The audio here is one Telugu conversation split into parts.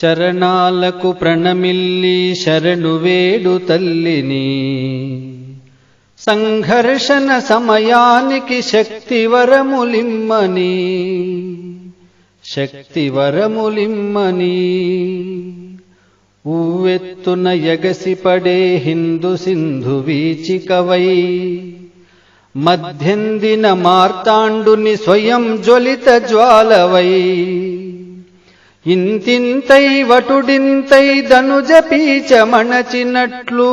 చరణాలకు ప్రణమిల్లి శరణు వేడు తల్లిని, సంఘర్షణ సమయానికి శక్తివరములిమ్మని, శక్తివరములిమ్మని. ఉవ్వెత్తున ఎగసిపడే హిందూ సింధు వీచికవై, మధ్యందిన మార్తాండుని స్వయం జ్వలిత జ్వాలవై, ఇంతింతై వటుడింతై ధనుజ పీచమణచినట్లు,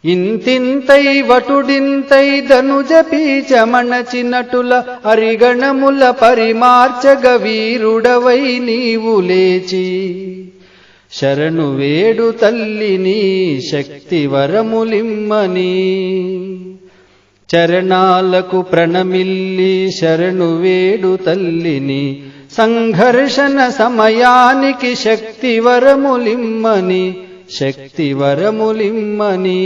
ఇంతింతై వటుడింతై ధనుజ పీచమణచినటుల అరిగణముల పరిమార్చగ వీరుడవై నీవు లేచి, శరణు వేడు తల్లిని శక్తివరములిమ్మని. చరణాలకు ప్రణమిల్లి శరణు వేడు తల్లిని, సంఘర్షణ సమయానికి శక్తివరములిమ్మని, శక్తివరములిమ్మని.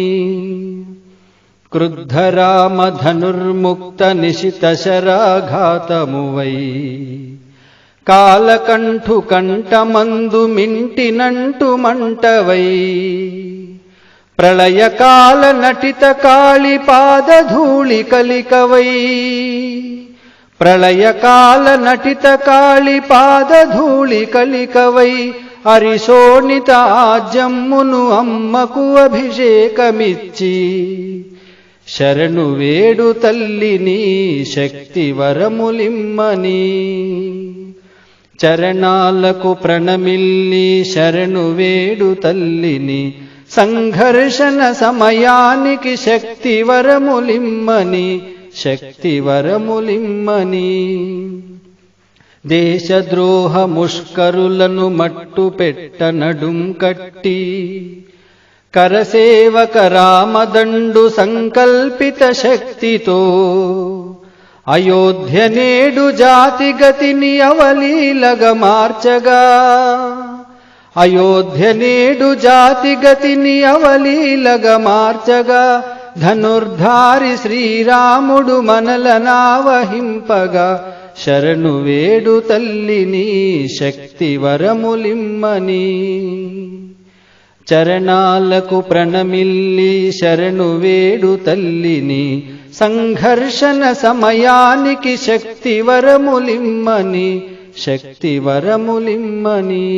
క్రుద్ధరామ ధనుర్ముక్త నిశిత శరాఘాతమువై, కాలకంఠు కంఠమందు మింటినంటు మంటవై, ప్రళయకాల నటిత కాళి పాదధూళి కలికవై, ప్రళయకాల నటిత కాళి పాదధూళి కలికవై, అరిశోణిత ఆజ్యమ్మును అమ్మకు అభిషేకమిచ్చి, శరణు వేడు తల్లిని శక్తివరములిమ్మని. చరణాలకు ప్రణమిల్లి శరణు వేడు తల్లిని, సంఘర్షణ సమయానికి శక్తివరములిమ్మని, శక్తివరములిమ్మని. దేశద్రోహ ముష్కరులను మట్టు పెట్ట నడుం కట్టి, కరసేవక రామదండు సంకల్పిత శక్తితో, అయోధ్య నేడు జాతిగతిని అవలీలగ మార్చగా, అయోధ్య నేడు జాతిగతిని అవలీలగ మార్చగా, ధనుర్ధారి శ్రీరాముడు మనలనావహింపగా, శరణు వేడు తల్లిని శక్తివరములిమ్మని. చరణాలకు ప్రణమిల్లి శరణు వేడు తల్లిని, సంఘర్షణ సమయానికి శక్తివరములిమ్మని, శక్తివరములిమ్మని.